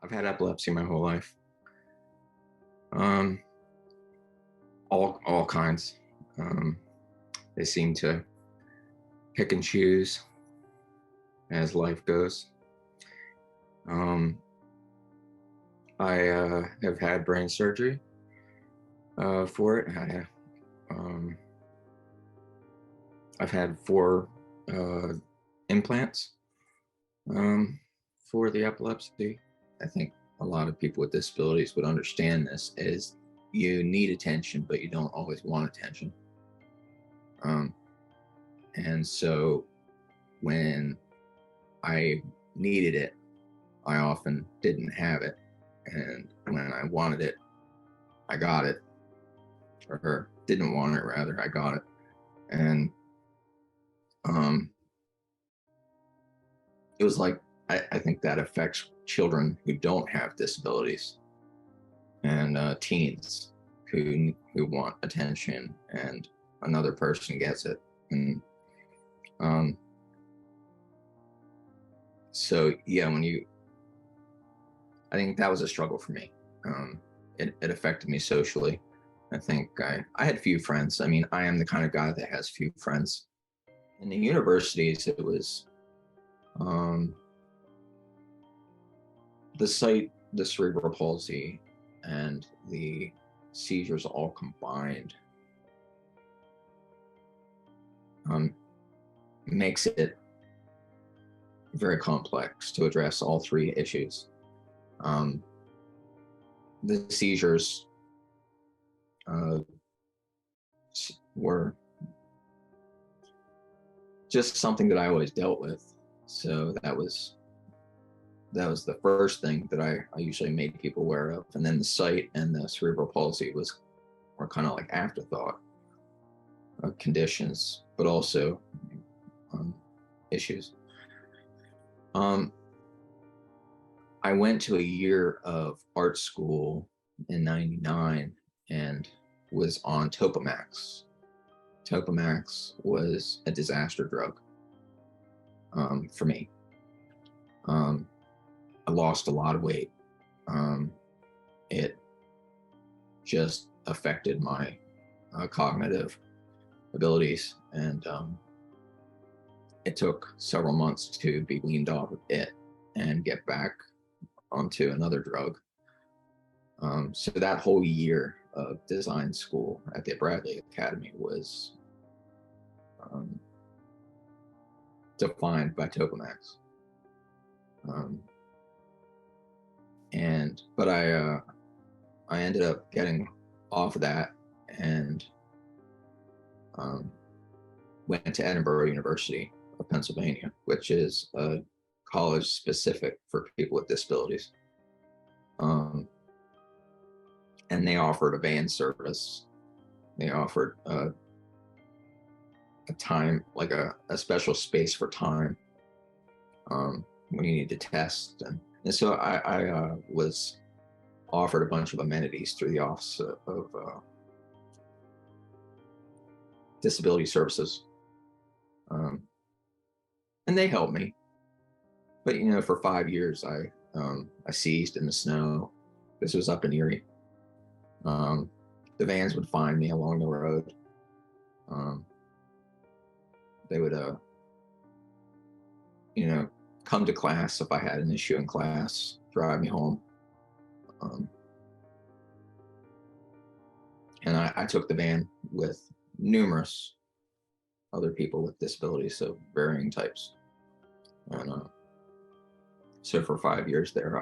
I've had epilepsy my whole life. Um, all kinds. Um, they seem to pick and choose as life goes. Um, I have had brain surgery for it. Um, I've had four implants um, for the epilepsy. I think a lot of people with disabilities would understand this as you need attention, but you don't always want attention. Um, and so when I needed it, I often didn't have it. And when I wanted it, I got it. Or didn't want it, rather, I got it. And um, it was like, I think that affects children who don't have disabilities and teens who want attention and another person gets it. And um, so, yeah, I think that was a struggle for me. It affected me socially. I think I had few friends. I mean, I am the kind of guy that has few friends. In the universities, it was um, the cerebral palsy and the seizures all combined makes it very complex to address all three issues. The seizures uh, were just something that I always dealt with. So that was the first thing that I usually made people aware of. And then the sight and the cerebral palsy were kind of like afterthought conditions, but also issues. I went to a year of art school in '99 and was on Topamax. Topamax was a disaster drug for me. I lost a lot of weight. It just affected my cognitive abilities, and it took several months to be weaned off of it and get back onto another drug. So that whole year of design school at the Bradley Academy was defined by Topamax. But I ended up getting off of that and went to Edinburgh University of Pennsylvania, which is a college specific for people with disabilities. And they offered a van service. They offered a time, like a special space for time when you need to test. And so I was offered a bunch of amenities through the Office of Disability Services. And they helped me. But, for 5 years, I seized in the snow. This was up in Erie. The vans would find me along the road. They would, come to class if I had an issue in class, drive me home. And I took the van with numerous other people with disabilities of varying types. And so for 5 years there,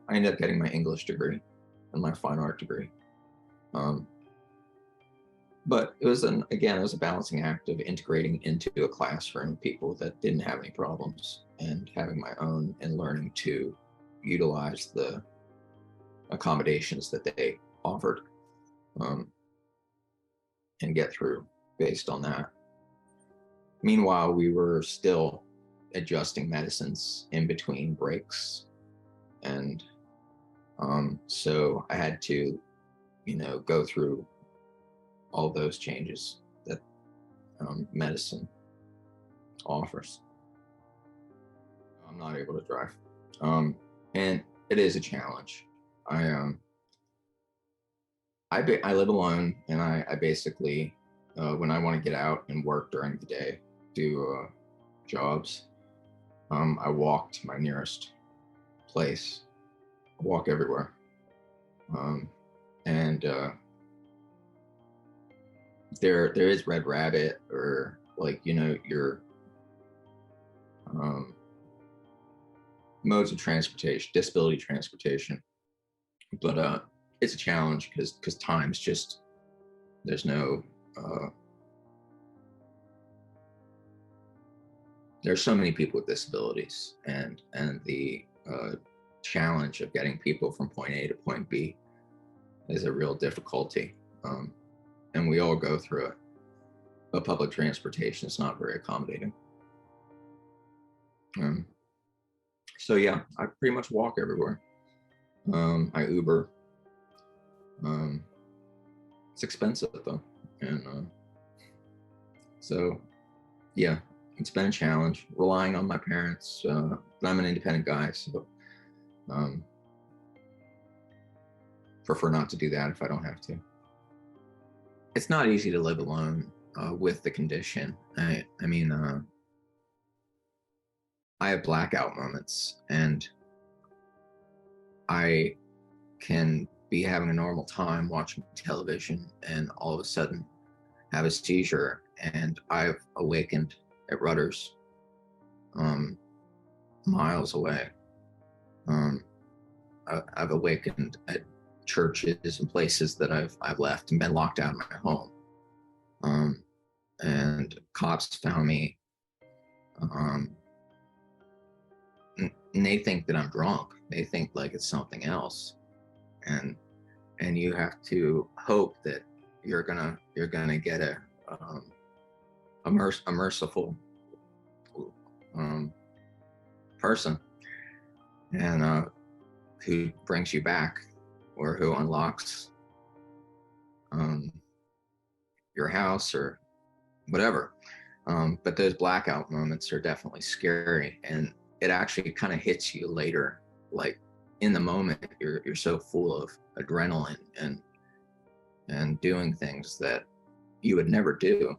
I ended up getting my English degree and my fine art degree. But it was a balancing act of integrating into a classroom people that didn't have any problems and having my own and learning to utilize the accommodations that they offered and get through based on that. Meanwhile, we were still adjusting medicines in between breaks. And so I had to, go through all those changes that medicine offers. I'm not able to drive. And it is a challenge. I I live alone, and I basically, when I want to get out and work during the day, do jobs, I walk to my nearest place. I walk everywhere, um, and there is Red Rabbit, or like, your um, modes of transportation, disability transportation, but it's a challenge because time's just, there's no uh, there's so many people with disabilities, and the challenge of getting people from point A to point B is a real difficulty, and we all go through it. But public transportation is not very accommodating. Um, so yeah, I pretty much walk everywhere. I Uber. Um, it's expensive though, and so yeah, it's been a challenge relying on my parents. But I'm an independent guy, so um, prefer not to do that if I don't have to. It's not easy to live alone with the condition. I mean, I have blackout moments, and I can be having a normal time watching television, and all of a sudden have a seizure, and I've awakened at Rutter's, miles away. I've awakened at churches and places that I've left and been locked out of my home. And cops found me, um, and they think that I'm drunk. They think like it's something else, and you have to hope that you're gonna get a merciful person, and who brings you back, or who unlocks your house or whatever. But those blackout moments are definitely scary, and it actually kind of hits you later. Like in the moment, you're so full of adrenaline and doing things that you would never do,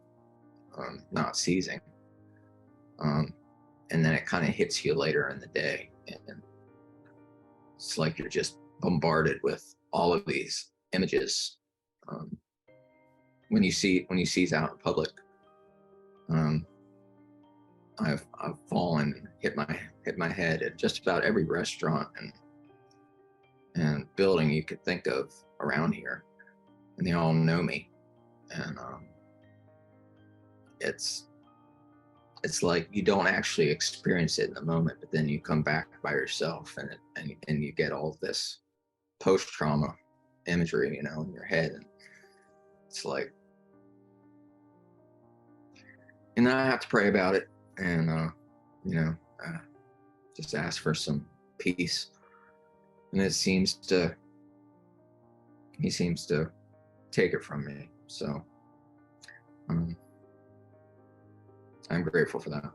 not seizing. And then it kind of hits you later in the day, and it's like you're just bombarded with all of these images. When you seize out in public, I've fallen and hit my head at just about every restaurant and building you could think of around here, and they all know me. And it's like you don't actually experience it in the moment, but then you come back by yourself, and you get all this post-trauma imagery, in your head, and it's like, and then I have to pray about it, and just ask for some peace. And he seems to take it from me. So I'm grateful for that.